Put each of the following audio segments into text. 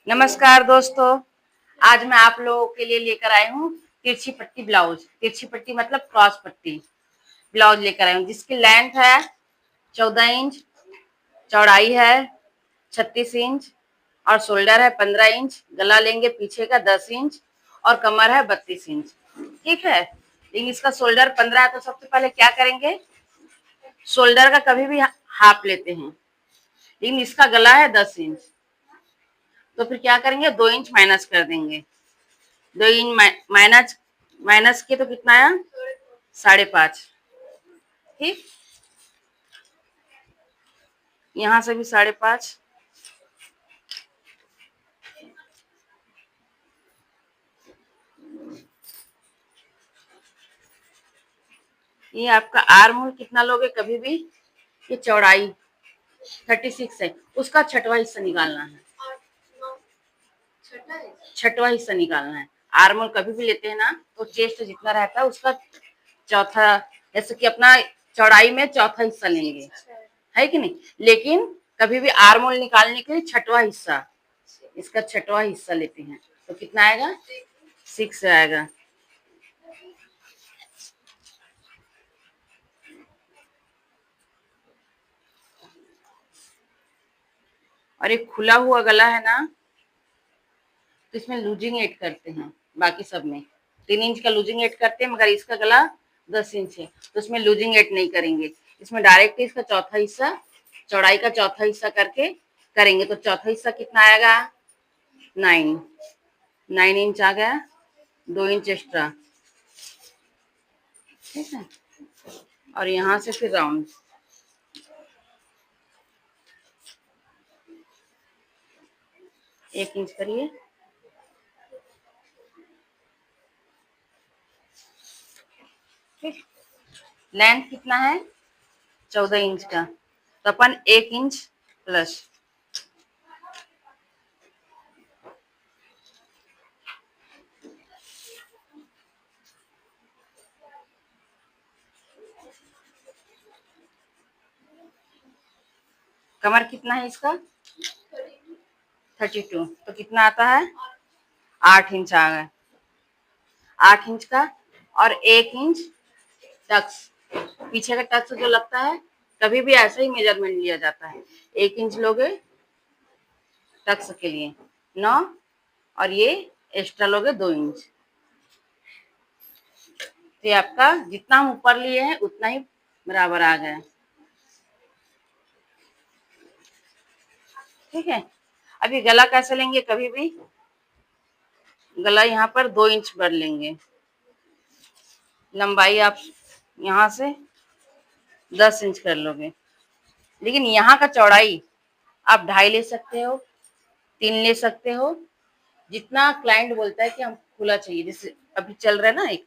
नमस्कार दोस्तों। आज मैं आप लोगों के लिए लेकर आई हूँ तिरछी पट्टी ब्लाउज। तिरछी पट्टी मतलब क्रॉस पट्टी ब्लाउज लेकर आई हूँ, जिसकी लेंथ है 14 इंच, चौड़ाई है 36 इंच और शोल्डर है 15 इंच। गला लेंगे पीछे का 10 इंच और कमर है 32 इंच। ठीक है, लेकिन इसका शोल्डर 15 है, तो सबसे पहले क्या करेंगे, शोल्डर का कभी भी हाफ लेते हैं, लेकिन इसका गला है 10 इंच, तो फिर क्या करेंगे, 2 इंच माइनस कर देंगे। 2 इंच माइनस माइनस के तो कितना आया, 5.5। ठीक, यहाँ से भी 5.5। ये आपका आर्म होल कितना लोगे कभी भी, ये चौड़ाई 36 है, उसका छठवां हिस्सा निकालना है। छठवां हिस्सा निकालना है। आर्म होल कभी भी लेते हैं ना, तो चेस्ट जितना रहता है उसका चौथा, जैसे कि अपना चौड़ाई में चौथा हिस्सा लेंगे, है कि नहीं। लेकिन कभी भी आर्म होल निकालने के लिए छठवां हिस्सा, इसका छठवां हिस्सा लेते हैं, तो कितना आएगा, 6 आएगा। और एक खुला हुआ गला है ना, तो इसमें लूजिंग ऐड करते हैं। बाकी सब में 3 इंच का लूजिंग ऐड करते हैं, मगर इसका गला 10 इंच है, तो इसमें लूजिंग ऐड नहीं करेंगे। इसमें डायरेक्ट इसका चौथा हिस्सा, चौड़ाई का चौथा हिस्सा करके करेंगे, तो चौथा हिस्सा कितना आएगा, 9 इंच आ गया, 2 इंच एक्स्ट्रा। ठीक है, और यहाँ से फिर राउंड 1 इंच करिए। ठीक, लेंथ कितना है, 14 इंच का, तो अपन 1 इंच प्लस। कमर कितना है इसका, 32, तो कितना आता है, 8 इंच आ गया। 8 इंच का, और 1 इंच टक्स, पीछे का टक्स जो लगता है, कभी भी ऐसा ही मेजरमेंट लिया जाता है। 1 इंच लोगे टक्स के लिए 9, और ये एक्स्ट्रा लोगे 2 इंच। तो ये आपका जितना हम ऊपर लिए हैं उतना ही बराबर आ गया। ठीक है, अभी गला कैसे लेंगे, कभी भी गला यहाँ पर 2 इंच भर लेंगे। लंबाई आप यहाँ से 10 इंच कर लोगे, लेकिन यहाँ का चौड़ाई आप 2.5 ले सकते हो, 3 ले सकते हो, जितना क्लाइंट बोलता है कि हम खुला चाहिए। जैसे अभी चल रहा है ना, एक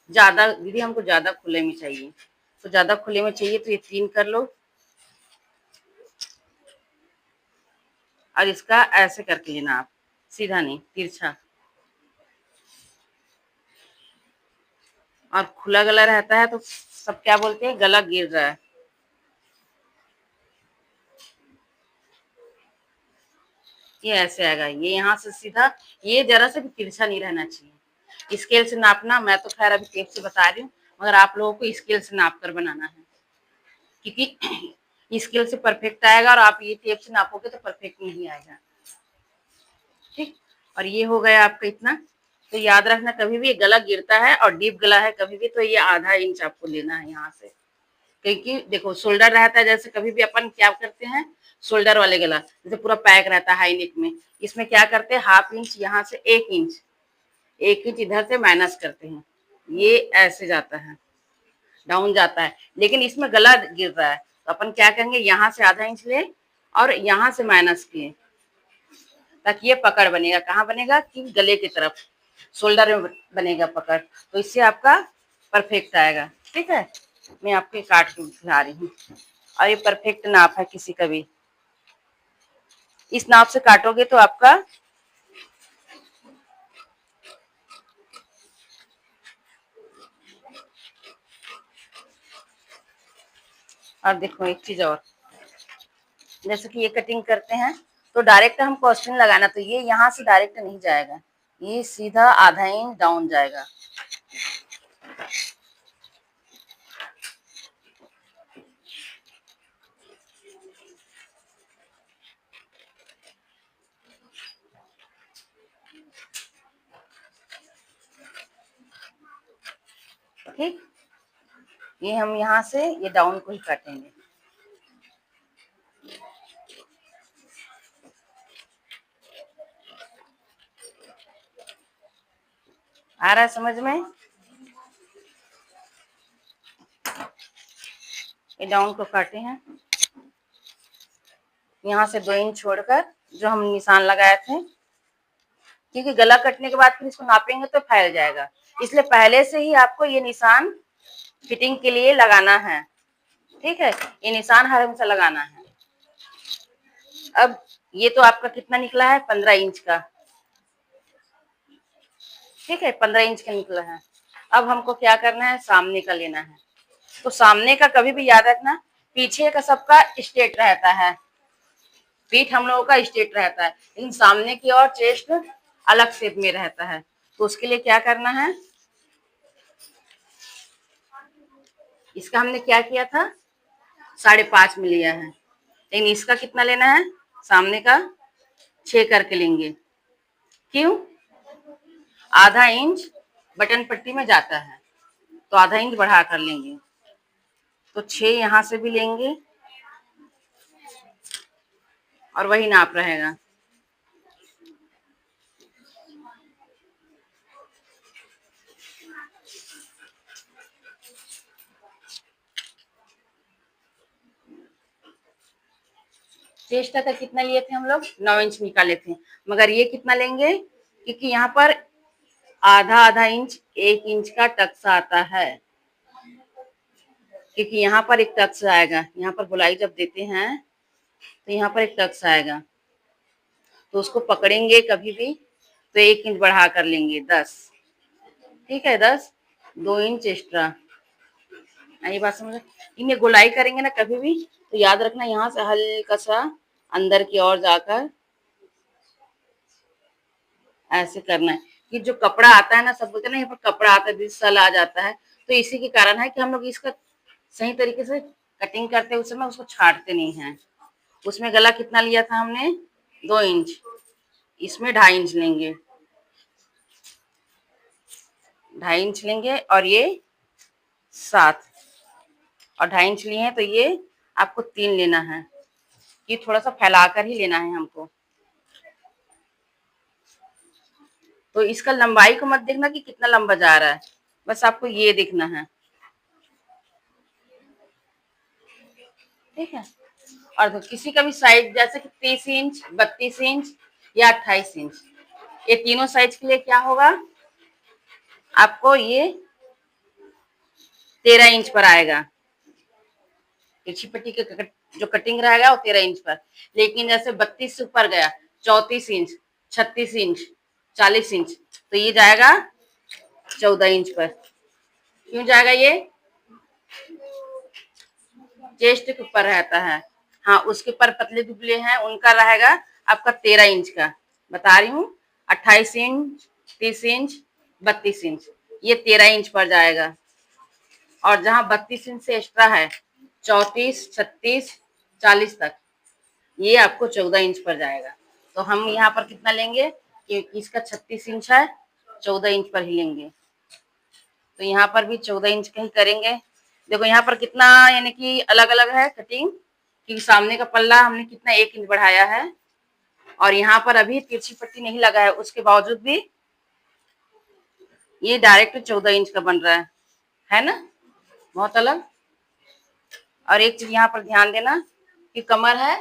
ज्यादा दीदी हमको ज्यादा खुले में चाहिए, तो ज्यादा खुले में चाहिए तो ये 3 कर लो, और इसका ऐसे करके लेना आप, सीधा नहीं, तिरछा। और खुला गला रहता है तो सब क्या बोलते हैं, गला गिर रहा है। ये ऐसे आएगा, ये यहाँ से सीधा, ये जरा से भी तिरछा नहीं रहना चाहिए। स्केल से नापना, मैं तो खैर अभी टेप से बता रही हूँ, मगर आप लोगों को स्केल से नाप कर बनाना है, क्योंकि स्केल से परफेक्ट आएगा, और आप ये टेप से नापोगे तो परफेक्ट नहीं आएगा। ठीक, और ये हो गया आपका इतना। तो याद रखना, कभी भी गला गिरता है और डीप गला है कभी भी, तो ये आधा इंच आपको लेना है यहाँ से, क्योंकि देखो शोल्डर रहता है, जैसे कभी भी अपन क्या करते हैं, शोल्डर वाले गला जैसे पूरा पैक रहता है हाई नेक में, इसमें क्या करते हैं, हाफ इंच यहाँ से 1 इंच, 1 इंच इधर से माइनस करते हैं, ये ऐसे जाता है, डाउन जाता है, लेकिन इसमें गला गिर रहा है, तो अपन क्या करेंगे, यहाँ से आधा इंच ले और यहाँ से माइनस किए, ताकि ये पकड़ बनेगा। कहाँ बनेगा, कि गले की तरफ, शोल्डर में बनेगा पकड़, तो इससे आपका परफेक्ट आएगा। ठीक है, मैं आपके काट के दिखा रही हूँ, और ये परफेक्ट नाप है, किसी का भी इस नाप से काटोगे तो आपका और देखो एक चीज और, जैसे कि ये कटिंग करते हैं, तो डायरेक्ट हम क्वेश्चन लगाना, तो ये यहाँ से डायरेक्ट नहीं जाएगा, ये सीधा आधा इंच डाउन जाएगा। ठीक, ये हम यहाँ से ये डाउन को ही काटेंगे। आ रहा है समझ में? ये डाउन को काटे हैं, यहाँ से 2 इंच छोड़कर जो हम निशान लगाए थे, क्योंकि गला कटने के बाद फिर इसको नापेंगे तो फैल जाएगा, इसलिए पहले से ही आपको ये निशान फिटिंग के लिए लगाना है। ठीक है, ये निशान हर हमेशा लगाना है। अब ये तो आपका कितना निकला है, 15 इंच का। ठीक है, 15 इंच का निकला है। अब हमको क्या करना है, सामने का लेना है। तो सामने का कभी भी याद रखना, पीछे का सबका स्ट्रेट रहता है, पीठ हम लोगों का स्ट्रेट रहता है, लेकिन सामने की और चेस्ट अलग शेप में रहता है। तो उसके लिए क्या करना है, इसका हमने क्या किया था, 5.5 में लिया है, लेकिन इसका कितना लेना है, सामने का 6 करके लेंगे। क्यों, आधा इंच बटन पट्टी में जाता है, तो आधा इंच बढ़ा कर लेंगे। तो 6 यहाँ से भी लेंगे और वही नाप रहेगा। चेस्ट का कितना लिए थे हम लोग, 9 इंच निकाले थे, मगर ये कितना लेंगे, क्योंकि यहाँ पर आधा इंच 1 इंच का टक्स आता है, क्योंकि यहाँ पर एक टक्स आएगा, यहाँ पर गोलाई जब देते हैं तो यहाँ पर एक टक्स आएगा, तो उसको पकड़ेंगे कभी भी तो 1 इंच बढ़ा कर लेंगे, 10। ठीक है, 10, 2 इंच एक्स्ट्रा। ये बात समझ, इन्हें गोलाई करेंगे ना कभी भी, तो याद रखना यहाँ से हल्का सा अंदर की ओर जाकर ऐसे करना है, कि जो कपड़ा आता है ना, सब बोलते हैं ना यहाँ पर कपड़ा आता है, सल आ जाता है, तो इसी के कारण है कि हम लोग इसका सही तरीके से कटिंग करते हैं, उस समय उसको छाटते नहीं हैं। उसमें गला कितना लिया था हमने, 2 इंच, इसमें 2.5 इंच लेंगे, 2.5 इंच लेंगे, और ये 7 और 2.5 इंच लिए हैं, तो ये आपको 3 लेना है, ये थोड़ा सा फैलाकर ही लेना है हमको। तो इसका लंबाई को मत देखना कि कितना लंबा जा रहा है, बस आपको ये देखना है। ठीक है, और तो किसी का भी साइज जैसे कि 30 इंच, 32 इंच या 28 इंच, ये तीनों साइज के लिए क्या होगा, आपको ये 13 इंच पर आएगा, तिरछी पट्टी के जो कटिंग रहेगा वो 13 इंच पर। लेकिन जैसे 32 से ऊपर गया, 34 इंच, 36 इंच, 40 इंच, तो ये जाएगा 14 इंच पर। क्यों जाएगा, ये चेस्ट के ऊपर रहता है। हाँ, उसके ऊपर पतले दुबले हैं, उनका रहेगा आपका 13 इंच का, बता रही हूँ। 28 इंच, 30 इंच, 32 इंच, ये 13 इंच पर जाएगा। और जहाँ 32 इंच से एक्स्ट्रा है, 34, 36, 40 तक, ये आपको 14 इंच पर जाएगा। तो हम यहाँ पर कितना लेंगे, क्योंकि इसका 36 इंच है, 14 इंच पर ही लेंगे। तो यहाँ पर भी 14 इंच का ही करेंगे। देखो यहाँ पर कितना, यानी कि अलग अलग है कटिंग, क्योंकि सामने का पल्ला हमने कितना 1 इंच बढ़ाया है, और यहाँ पर अभी तिरछी पट्टी नहीं लगा है, उसके बावजूद भी ये डायरेक्ट 14 इंच का बन रहा है ना, बहुत अलग। और एक चीज यहाँ पर ध्यान देना कि कमर है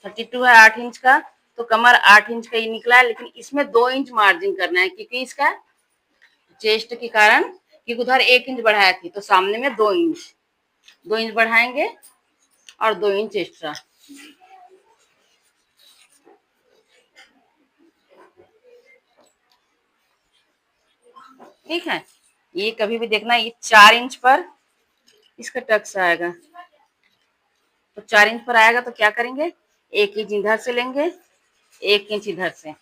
32 है, 8 इंच का, तो कमर 8 इंच का ही निकला है, लेकिन इसमें 2 इंच मार्जिन करना है, क्योंकि इसका चेस्ट के कारण, क्योंकि उधर 1 इंच बढ़ाया थी, तो सामने में 2 इंच बढ़ाएंगे और 2 इंच एक्स्ट्रा। ठीक है, ये कभी भी देखना, ये 4 इंच पर इसका टक्स आएगा, तो 4 इंच पर आएगा तो क्या करेंगे, 1 इंच इधर से लेंगे, 1 इंच इधर से,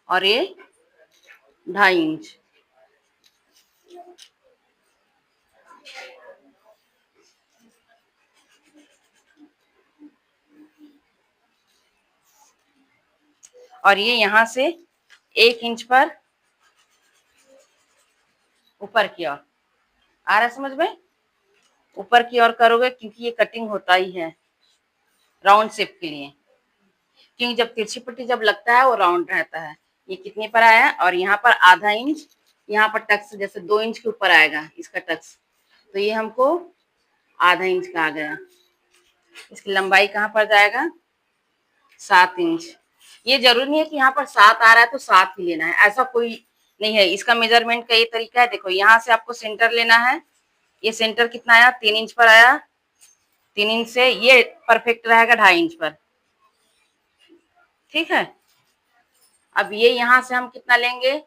और ये 2.5 इंच। और ये यहाँ से 1 इंच पर ऊपर की ओर आ रहा है, समझ में? ऊपर की ओर करोगे क्योंकि ये कटिंग होता ही है राउंड शेप के लिए, क्योंकि जब तिरछी पट्टी जब लगता है वो राउंड रहता है। ये कितने पर आया? और यहाँ पर आधा इंच, यहाँ पर टक्स जैसे 2 इंच के ऊपर आएगा इसका टक्स, तो ये हमको आधा इंच का आ गया। इसकी लंबाई कहाँ पर जाएगा? 7 इंच। ये जरूरी नहीं है कि यहाँ पर 7 आ रहा है तो 7 ही लेना है, ऐसा कोई नहीं है। इसका मेजरमेंट का ये तरीका है, देखो यहाँ से आपको सेंटर लेना है। ये सेंटर कितना आया? 3 इंच पर आया। 3 इंच से ये परफेक्ट रहेगा 2.5 इंच पर, ठीक है। अब ये यहाँ से हम कितना लेंगे?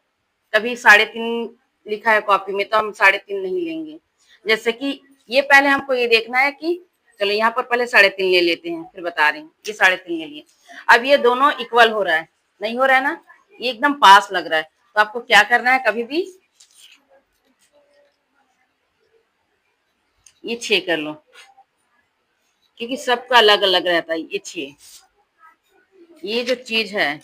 कभी 3.5 लिखा है कॉपी में, तो हम 3.5 नहीं लेंगे। जैसे कि ये पहले हमको ये देखना है कि चलो यहाँ पर पहले 3.5 ले लेते हैं, फिर बता रही हूँ। ये 3.5 ले लिए। अब ये दोनों इक्वल हो रहा है? नहीं हो रहा है ना, ये एकदम पास लग रहा है। तो आपको क्या करना है, कभी भी ये 6 कर लो, क्योंकि सबका अलग अलग रहता है। ये 6, ये जो चीज है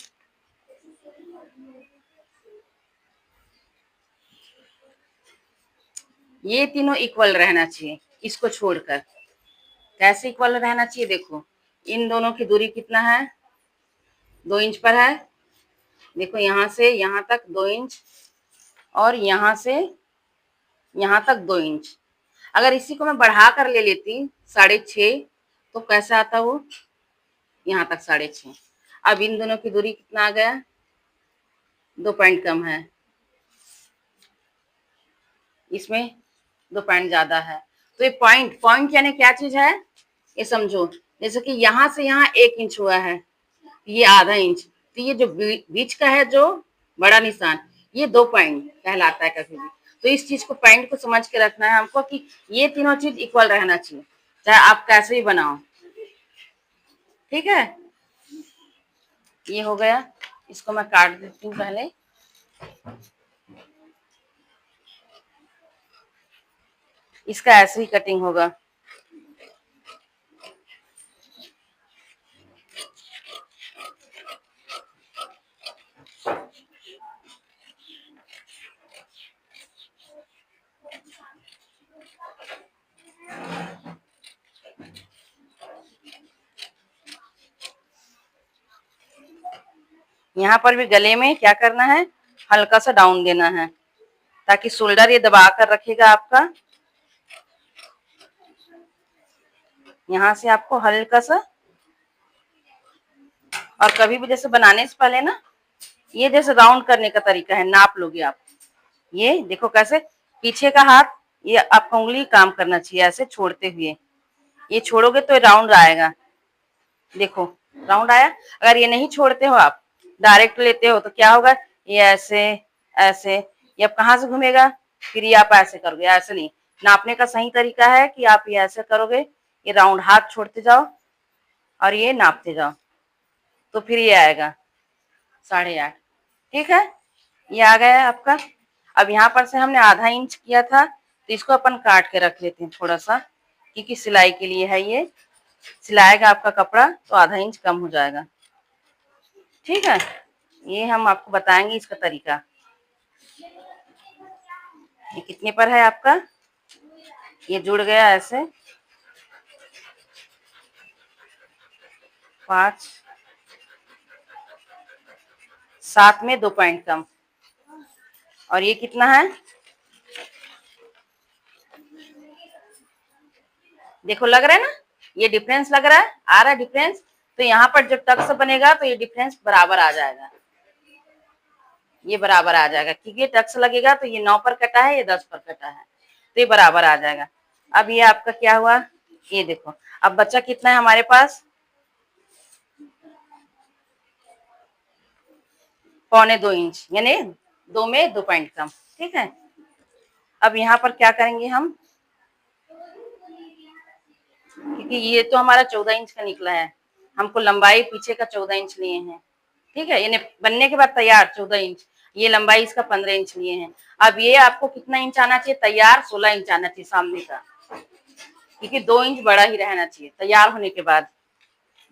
ये तीनों इक्वल रहना चाहिए, इसको छोड़कर। कैसे इक्वल रहना चाहिए? देखो इन दोनों की दूरी कितना है? 2 इंच पर है। देखो यहाँ से यहाँ तक 2 इंच, और यहाँ से यहाँ तक 2 इंच। अगर इसी को मैं बढ़ा कर ले लेती 6.5, तो कैसा आता वो? यहाँ तक 6.5। अब इन दोनों की दूरी कितना आ गया? 2 पॉइंट कम है, इसमें 2 पॉइंट ज्यादा है। तो ये पॉइंट पॉइंट यानी क्या चीज है, ये समझो। जैसे कि यहाँ से यहाँ 1 इंच हुआ है, ये आधा इंच, तो ये जो बीच का है जो बड़ा निशान, ये 2 पॉइंट कहलाता है कभी भी। तो इस चीज को पॉइंट को समझ के रखना है हमको कि ये तीनों चीज इक्वल रहना चाहिए, चाहे आप कैसे ही बनाओ, ठीक है। ये हो गया, इसको मैं काट देती हूँ पहले। इसका ऐसे ही कटिंग होगा। यहाँ पर भी गले में क्या करना है, हल्का सा डाउन देना है, ताकि शोल्डर ये दबा कर रखेगा आपका। यहाँ से आपको हल्का सा, और कभी भी जैसे बनाने से पहले ना, ये जैसे राउंड करने का तरीका है, नाप लोगे आप। ये देखो कैसे पीछे का हाथ, ये आपका उंगली काम करना चाहिए ऐसे छोड़ते हुए। ये छोड़ोगे तो राउंड आएगा, देखो राउंड आया। अगर ये नहीं छोड़ते हो आप, डायरेक्ट लेते हो, तो क्या होगा, ये ऐसे ऐसे, ये अब कहाँ से घूमेगा? फिर ये आप ऐसे करोगे, ऐसे नहीं। नापने का सही तरीका है कि आप ये ऐसे करोगे, ये राउंड हाथ छोड़ते जाओ और ये नापते जाओ, तो फिर ये आएगा 8.5, ठीक है। ये आ गया है आपका। अब यहाँ पर से हमने आधा इंच किया था, तो इसको अपन काट के रख लेते हैं थोड़ा सा, क्योंकि सिलाई के लिए है ये। सिलाएगा आपका कपड़ा तो आधा इंच कम हो जाएगा, ठीक है। ये हम आपको बताएंगे इसका तरीका। ये कितने पर है आपका? ये जुड़ गया ऐसे 5, 7 में 2 पॉइंट कम, और ये कितना है? देखो लग रहा है ना, ये डिफरेंस लग रहा है, आ रहा है डिफरेंस। तो यहाँ पर जब टक्स बनेगा तो ये डिफरेंस बराबर आ जाएगा, ये बराबर आ जाएगा, क्योंकि ये टक्स लगेगा तो ये 9 पर कटा है, ये 10 पर कटा है, तो ये बराबर आ जाएगा। अब ये आपका क्या हुआ, ये देखो अब बच्चा कितना है हमारे पास? 1.25 इंच, यानी 2 में 2 पॉइंट कम, ठीक है। अब यहाँ पर क्या करेंगे हम, क्योंकि ये तो हमारा 14 इंच का निकला है, हमको लंबाई पीछे का 14 इंच लिए हैं, ठीक है। यानी बनने के बाद तैयार 14 इंच, ये लंबाई इसका 15 इंच लिए हैं। अब ये आपको कितना इंच आना चाहिए तैयार? 16 इंच आना चाहिए सामने का, क्योंकि 2 इंच बड़ा ही रहना चाहिए तैयार होने के बाद।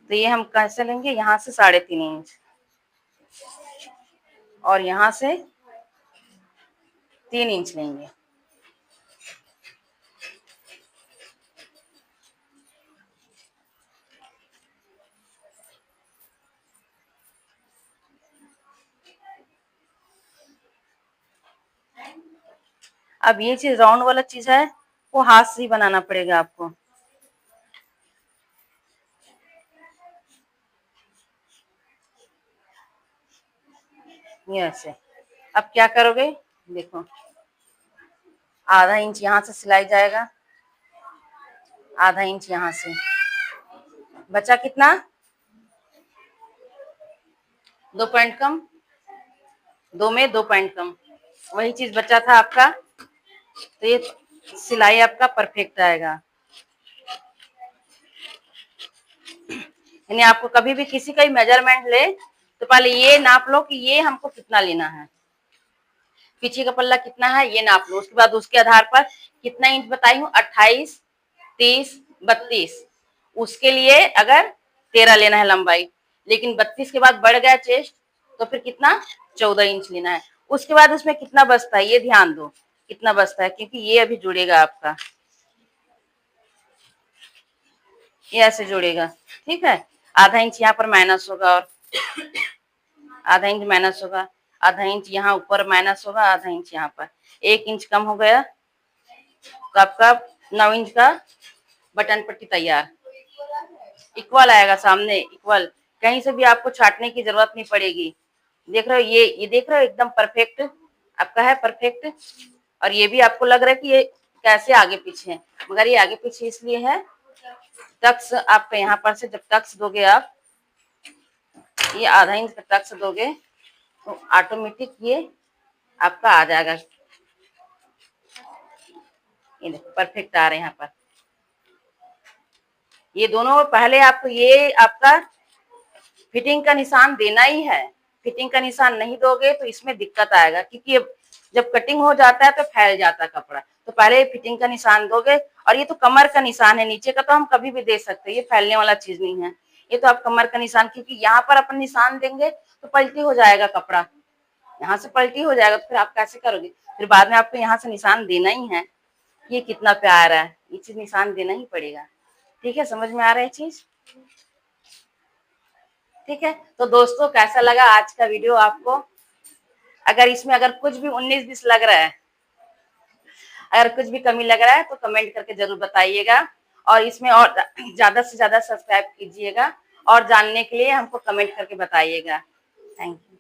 तो ये हम कैसे लेंगे, यहाँ से 3.5 इंच और यहाँ से 3 इंच लेंगे। अब ये चीज राउंड वाला चीज है वो हाथ से ही बनाना पड़ेगा आपको। ये ऐसे। अब क्या करोगे, देखो आधा इंच यहाँ से सिलाई जाएगा, आधा इंच यहाँ से, बचा कितना? 2 पॉइंट कम, 2 में 2 पॉइंट कम, वही चीज बचा था आपका। तो ये सिलाई आपका परफेक्ट आएगा। यानी आपको कभी भी किसी का ही मेजरमेंट ले तो पहले ये नाप लो कि ये हमको कितना लेना है, पीछे का पल्ला कितना है ये नाप लो। उसके बाद उसके आधार पर कितना इंच बताई हूँ, 28, 30, 32, उसके लिए अगर 13 लेना है लंबाई, लेकिन 32 के बाद बढ़ गया चेस्ट तो फिर कितना 14 इंच लेना है। उसके बाद उसमें कितना बचता है ये ध्यान दो, कितना बचता है, क्योंकि ये अभी जुड़ेगा आपका, ये ऐसे जुड़ेगा, ठीक है। आधा इंच यहाँ पर माइनस होगा और आधा इंच माइनस होगा, आधा इंच यहाँ ऊपर माइनस होगा, आधा इंच यहाँ पर, 1 इंच कम हो गया तो आपका 9 इंच का बटन पट्टी तैयार। इक्वल आएगा सामने, इक्वल, कहीं से भी आपको छाटने की जरूरत नहीं पड़ेगी। देख रहे हो ये देख रहे हो एकदम परफेक्ट आपका है, परफेक्ट। और ये भी आपको लग रहा है कि ये कैसे आगे पीछे है, मगर ये आगे पीछे इसलिए है, टक्स आपका यहाँ पर से जब टक्स दोगे आप, ये आधा इंच का टक्स दोगे तो ऑटोमेटिक ये आपका आ जाएगा। ये देखो परफेक्ट आ रहे हैं यहाँ पर, ये दोनों। पहले आपको ये आपका फिटिंग का निशान देना ही है, फिटिंग का निशान नहीं दोगे तो इसमें दिक्कत आएगा, क्योंकि जब कटिंग हो जाता है तो फैल जाता है कपड़ा। तो पहले फिटिंग का निशान दोगे। और ये तो कमर का निशान है, नीचे का तो हम कभी भी दे सकते हैं, ये फैलने वाला चीज नहीं है। ये तो आप कमर का निशान, क्योंकि यहाँ पर अपन निशान देंगे तो पलटी हो जाएगा कपड़ा, यहाँ से पलटी हो जाएगा तो फिर आप कैसे करोगे, फिर बाद में आपको यहाँ से निशान देना ही है। ये कितना प्यारा है, ये चीज निशान देना ही पड़ेगा, ठीक है। समझ में आ रहा है चीज, ठीक है। तो दोस्तों कैसा लगा आज का वीडियो आपको? अगर इसमें अगर कुछ भी 19-20 लग रहा है, अगर कुछ भी कमी लग रहा है तो कमेंट करके जरूर बताइएगा। और इसमें और ज्यादा से ज्यादा सब्सक्राइब कीजिएगा और जानने के लिए हमको कमेंट करके बताइएगा। Thank you.